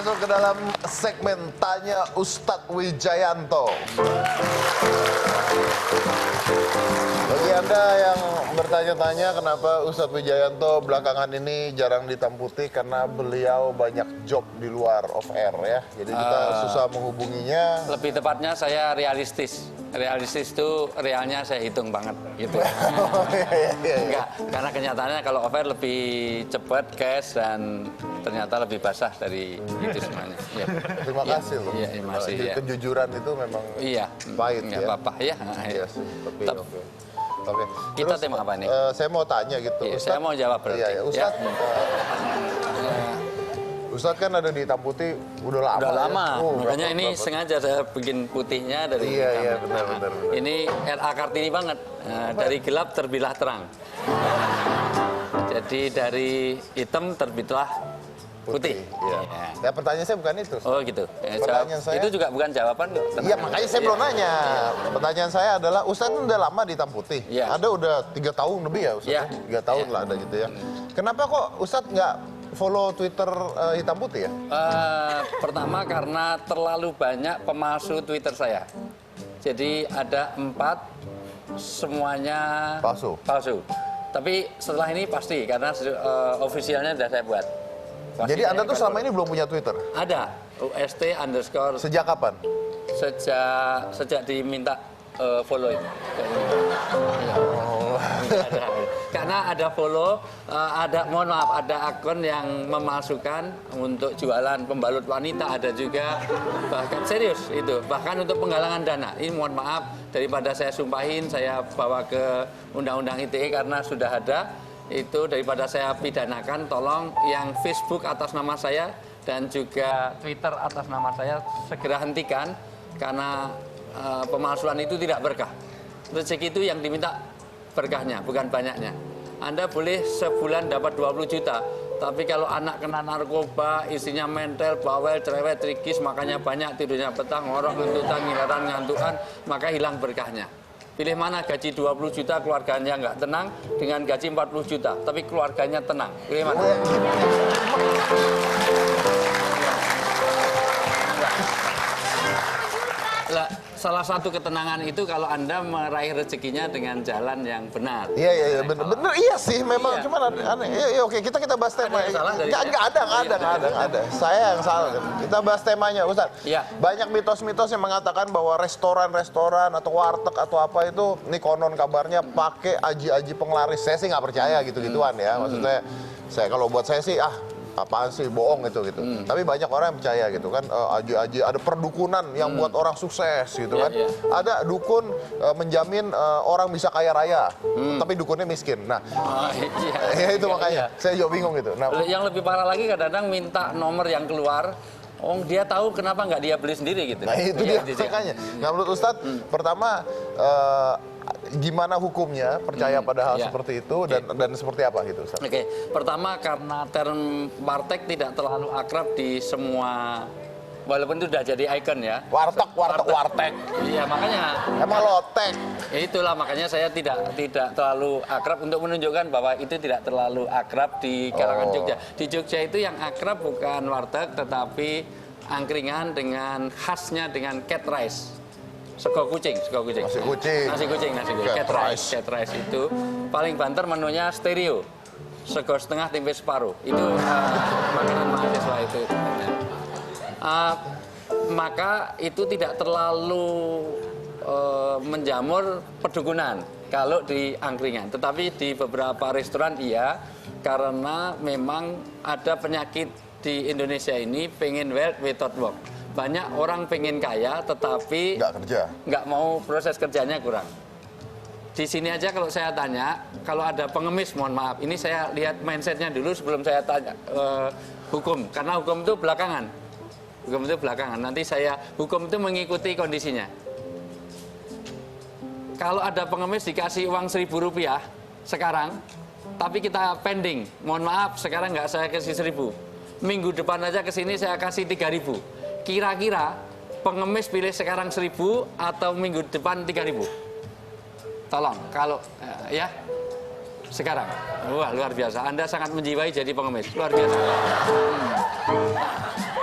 masuk ke dalam segmen Tanya Ustadz Wijayanto. Bagi Anda yang bertanya-tanya kenapa Ustadz Wijayanto belakangan ini jarang hitam putih, karena beliau banyak job di luar off air ya. Jadi kita susah menghubunginya. Lebih tepatnya saya realistis. Realistis itu realnya saya hitung banget gitu. Enggak, karena kenyataannya kalau off air lebih cepat cash dan ternyata lebih basah dari itu semuanya. Ya. Terima kasih loh. Iya, terima kasih. Ya. Kejujuran itu memang pahit ya. Apa-apa ya. Iya sih, tapi oke. Oke. Kita Terus, tema apa nih? Saya mau tanya gitu. Iya, Ustadz, saya mau jawab berarti. Iya, ya. Ustadz, Ustadz kan ada di hitam putih udah lama. Udah lama, ya? makanya ini sengaja saya bikin putihnya dari Iya, benar. Ini RA Kartini banget, dari gelap terbilah terang. Jadi dari hitam terbitlah putih. Iya. Ya, pertanyaan saya bukan itu. Oh gitu. Pertanyaan saya, itu juga bukan jawaban kok. Iya, makanya saya belum nanya. Pertanyaan saya adalah, Ustadz udah lama di hitam putih. Iya. Ada udah 3 tahun lebih ya Ustadz? Iya. 3 tahun lah ada gitu ya. Kenapa kok Ustadz nggak follow Twitter hitam putih ya? Pertama karena terlalu banyak pemalsu Twitter saya. Jadi ada 4, semuanya palsu. Tapi setelah ini pasti, karena ofisialnya sudah saya buat. Pasti. Jadi Anda tuh selama ini belum punya Twitter? Ada, UST underscore. Sejak kapan? Sejak diminta follow itu. Ada. Karena ada follow, mohon maaf, ada akun yang memalsukan untuk jualan pembalut wanita, ada juga, bahkan serius itu, bahkan untuk penggalangan dana. Ini mohon maaf, daripada saya sumpahin, saya bawa ke Undang-Undang ITE karena sudah ada. Itu daripada saya pidanakan, tolong yang Facebook atas nama saya dan juga Twitter atas nama saya segera hentikan, karena pemalsuan itu tidak berkah. Rezeki itu yang diminta berkahnya, bukan banyaknya. Anda boleh sebulan dapat 20 juta, tapi kalau anak kena narkoba, isinya mentel, bawel, cerewet, trikis, makanya banyak, tidurnya petang, ngorok, ngentutan, ngileran, ngantukan, maka hilang berkahnya. Pilih mana, gaji 20 juta keluarganya nggak tenang, dengan gaji 40 juta, tapi keluarganya tenang. Pilih mana? Lah, salah satu ketenangan itu kalau Anda meraih rezekinya dengan jalan yang benar. Iya, benar. Iya sih, memang cuman aneh. Iya, oke, kita bahas tema. Nggak ada. Saya yang salah. Kita bahas temanya, Ustaz. Iya. Banyak mitos-mitos yang mengatakan bahwa restoran atau warteg atau apa itu, ini konon kabarnya pakai aji-aji penglaris. Saya sih nggak percaya gitu-gituan ya. Maksudnya, kalau buat saya sih, apaan sih, bohong gitu. Tapi banyak orang yang percaya gitu kan, aji-aji, ada perdukunan yang buat orang sukses gitu kan. Ada dukun menjamin orang bisa kaya raya, tapi dukunnya miskin. Nah, itu makanya saya juga bingung gitu. Nah, yang lebih parah lagi kadang-kadang minta nomor yang keluar. Dia tahu kenapa nggak dia beli sendiri gitu. Nah itu dia makanya. Nah, menurut Ustadz, pertama gimana hukumnya percaya pada hal seperti itu dan seperti apa gitu Ustadz? Oke, pertama karena term warteg tidak terlalu akrab di semua, walaupun itu sudah jadi ikon ya. Warteg. Iya, makanya. Emang lotek. Itulah makanya saya tidak terlalu akrab untuk menunjukkan bahwa itu tidak terlalu akrab di kalangan Jogja. Di Jogja itu yang akrab bukan warteg tetapi angkringan dengan khasnya dengan cat rice. Sego kucing. Nasi kucing. Cat rice itu paling banter menunya stereo. Sego setengah, tempe separuh. Itu makanan mahasiswa itu. Maka itu tidak terlalu menjamur perdukunan kalau di angkringan. Tetapi di beberapa restoran iya, karena memang ada penyakit di Indonesia ini, pengen wealth without work. Banyak orang pengen kaya tetapi nggak mau, proses kerjanya kurang. Di sini aja kalau saya tanya, kalau ada pengemis, mohon maaf, ini saya lihat mindsetnya dulu sebelum saya tanya hukum, karena hukum itu belakangan. Nanti hukum itu mengikuti kondisinya. Kalau ada pengemis dikasih uang Rp1.000 sekarang, tapi kita pending, mohon maaf, sekarang nggak saya kasih 1.000. Minggu depan aja ke sini saya kasih 3.000. Kira-kira pengemis pilih sekarang 1.000 atau minggu depan 3.000? Tolong, kalau ya sekarang. Wah, luar biasa. Anda sangat menjiwai jadi pengemis. Luar biasa.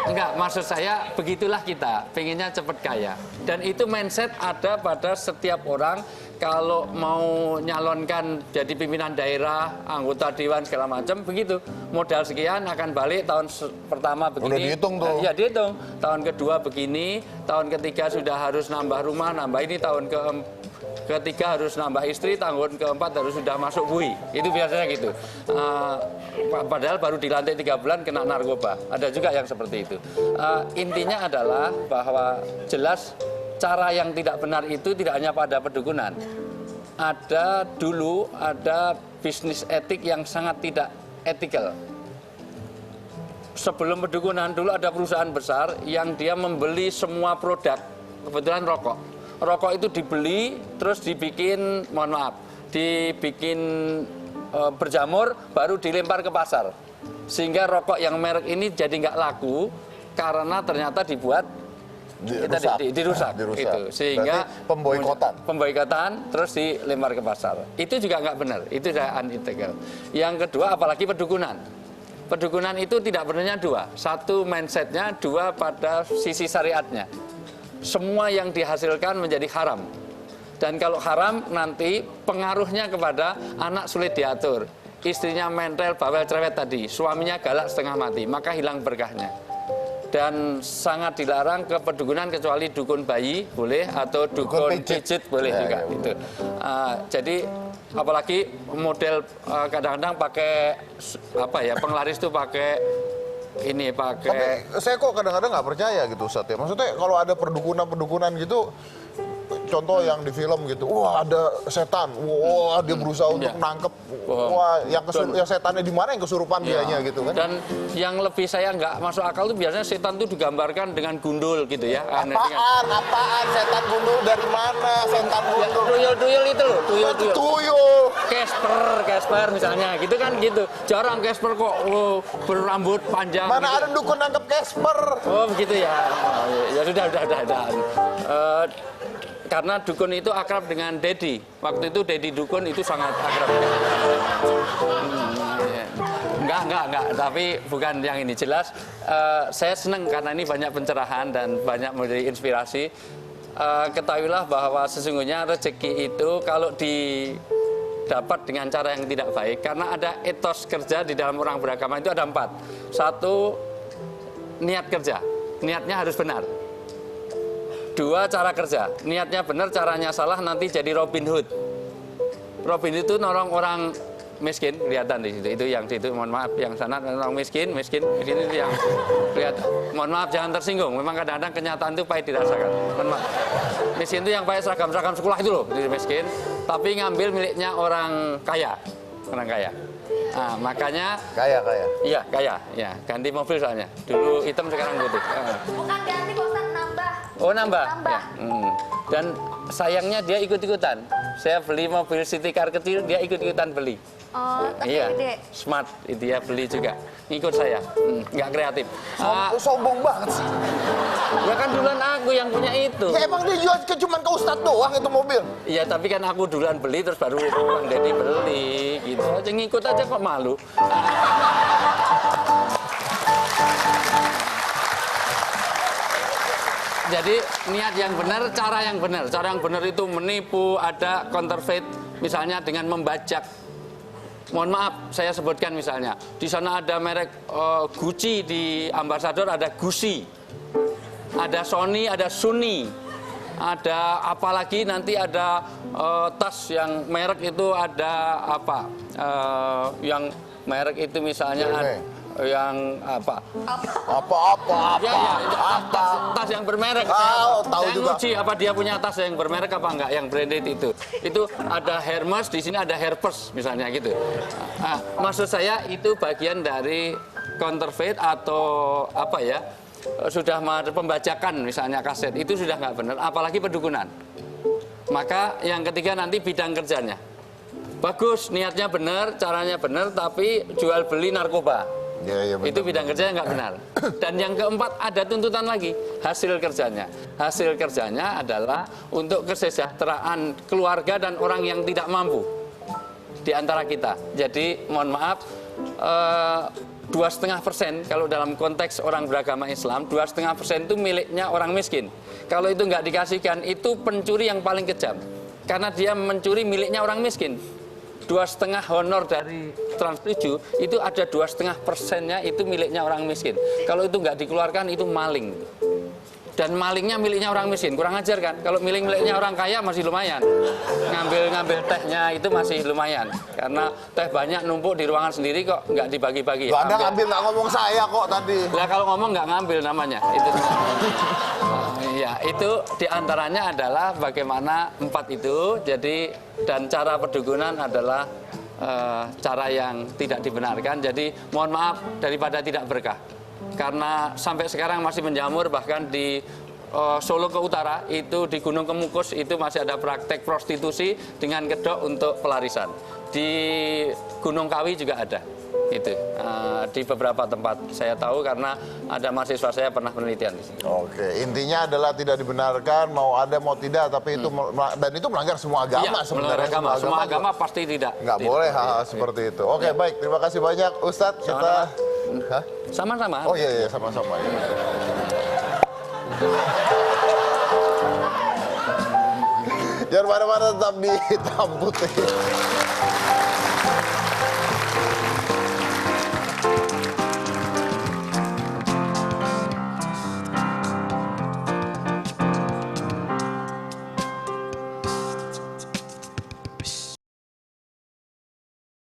Enggak, maksud saya begitulah kita, pengennya cepat kaya. Dan itu mindset ada pada setiap orang kalau mau nyalonkan jadi pimpinan daerah, anggota dewan segala macam, begitu. Modal sekian akan balik tahun pertama begini. Udah dihitung tuh. Ya dihitung. Tahun kedua begini, tahun ketiga sudah harus nambah rumah, nambah ini, tahun ketiga harus nambah istri, tahun keempat harus sudah masuk bui. Itu biasanya gitu. Padahal baru dilantik 3 bulan kena narkoba. Ada juga yang seperti itu. Intinya adalah bahwa jelas cara yang tidak benar itu tidak hanya pada pedukunan. Dulu ada bisnis etik yang sangat tidak etikal. Sebelum pedukunan dulu ada perusahaan besar yang dia membeli semua produk, kebetulan rokok. Rokok itu dibeli, terus dibikin, mohon maaf, dibikin berjamur, baru dilempar ke pasar. Sehingga rokok yang merek ini jadi nggak laku, karena ternyata dibuat dirusak. Itu. Sehingga pemboikotan, terus dilempar ke pasar. Itu juga nggak benar, itu sudah unethical. Yang kedua, apalagi pedukunan. Pedukunan itu tidak benarnya dua. Satu mindsetnya, dua pada sisi syariatnya. Semua yang dihasilkan menjadi haram. Dan kalau haram nanti pengaruhnya kepada anak sulit diatur. Istrinya mentel, bawel, cerewet tadi. Suaminya galak setengah mati, maka hilang berkahnya. Dan sangat dilarang ke pedukunan kecuali dukun bayi boleh atau dukun pijit boleh juga. Gitu. Jadi apalagi model kadang-kadang pakai penglaris itu pakai ini pakai. Tapi saya kok kadang-kadang nggak percaya gitu Ustadz ya. Maksudnya kalau ada perdukunan gitu, contoh yang di film gitu, wah ada setan, wah dia berusaha untuk nangkep, wah yang setannya di mana yang kesurupan dianya gitu kan. Dan yang lebih saya nggak masuk akal tuh biasanya setan tuh digambarkan dengan gundul gitu ya. Apaan setan gundul dari mana setan gundul? Tuyul itu loh, tuyul. Casper misalnya, gitu kan gitu. Jarang Casper kok berambut panjang. Mana gitu. ada dukun nangkep Casper? Oh begitu ya. Ya sudah. Karena dukun itu akrab dengan Dedi. Waktu itu Dedi dukun itu sangat akrab. Enggak. Tapi bukan yang ini. Jelas saya senang karena ini banyak pencerahan dan banyak menjadi inspirasi. Ketahuilah bahwa sesungguhnya rezeki itu kalau didapat dengan cara yang tidak baik. Karena ada etos kerja di dalam orang beragama itu ada 4. 1, niat kerja. Niatnya harus benar. 2, cara kerja. Niatnya benar, caranya salah, nanti jadi Robin Hood. Robin Hood itu nolong orang miskin, kelihatan di situ. Itu yang situ, mohon maaf, yang sana orang miskin. Di sini yang kelihatan. Mohon maaf, jangan tersinggung. Memang kadang-kadang kenyataan itu pahit dirasakan. Mohon maaf. Miskin itu yang pakai seragam sekolah itu loh, itu miskin. Tapi ngambil miliknya orang kaya. Nah, makanya Kaya. Iya, kaya. Ya, ganti mobil soalnya. Dulu hitam sekarang putih. Bukan ganti, Pak Ustadz, nambah. Oh, nambah. Ya. Dan sayangnya dia ikut-ikutan. Saya beli mobil city car kecil, dia ikut-ikutan beli. Oh, tapi Iya, gede. smart, itu dia beli juga. Ngikut saya, nggak kreatif. Sombong banget sih. Ya kan duluan aku yang punya itu. Ya emang dia jual cuma ke Ustadz doang itu mobil. Iya, tapi kan aku duluan beli, terus baru Bang Dedi beli. Gitu aja, ngikut aja kok malu. Jadi niat yang benar, cara yang benar. Cara yang benar itu menipu, ada counterfeit, misalnya dengan membajak. Mohon maaf, saya sebutkan misalnya. Di sana ada merek Gucci, di Ambasador ada Gucci. Ada Sony, ada Sony. Ada apalagi nanti ada tas yang merek itu ada apa? Yang merek itu misalnya yang apa? Tas yang bermerek. Tahu saya juga. nguji apa dia punya tas yang bermerek apa enggak, yang branded itu. Itu ada Hermes, di sini ada Herpes misalnya gitu. Nah, maksud saya itu bagian dari counterfeit atau apa ya? Sudah pembajakan misalnya kaset, itu sudah nggak benar, apalagi pedukunan. Maka yang ketiga nanti bidang kerjanya. Bagus, niatnya benar, caranya benar, tapi jual beli narkoba. Ya, itu bidang kerja yang nggak benar. Dan yang keempat ada tuntutan lagi, hasil kerjanya. Hasil kerjanya adalah untuk kesejahteraan keluarga dan orang yang tidak mampu di antara kita. Jadi mohon maaf, 2,5% kalau dalam konteks orang beragama Islam, 2,5% itu miliknya orang miskin. Kalau itu nggak dikasihkan, itu pencuri yang paling kejam. Karena dia mencuri miliknya orang miskin. 2,5 honor dari Trans 7 itu ada 2,5%-nya itu miliknya orang miskin. Kalau itu nggak dikeluarkan itu maling. Dan malingnya miliknya orang miskin, kurang ajar kan? Kalau miliknya orang kaya masih lumayan. Ngambil tehnya itu masih lumayan. Karena teh banyak numpuk di ruangan sendiri kok nggak dibagi-bagi. Loh, Anda ngambil, nggak ngomong saya kok tadi. Lah kalau ngomong nggak ngambil namanya. Itu ya, itu diantaranya adalah bagaimana 4 itu. Jadi dan cara perdukunan adalah cara yang tidak dibenarkan. Jadi mohon maaf daripada tidak berkah. Karena sampai sekarang masih menjamur, bahkan di Solo ke utara itu di Gunung Kemukus itu masih ada praktek prostitusi dengan kedok untuk pelarisan. Di Gunung Kawi juga ada itu di beberapa tempat saya tahu karena ada mahasiswa saya pernah penelitian di sini. Oke, intinya adalah tidak dibenarkan, mau ada mau tidak, tapi itu dan itu melanggar semua agama Iya, sebenarnya. Semua agama pasti tidak. Nggak boleh hal-hal seperti itu. Oke, baik, terima kasih banyak Ustadz. Kita Hah? Sama-sama. Oh iya, sama-sama. Ya. Jangan mana-mana, tetap di Hitam Putih.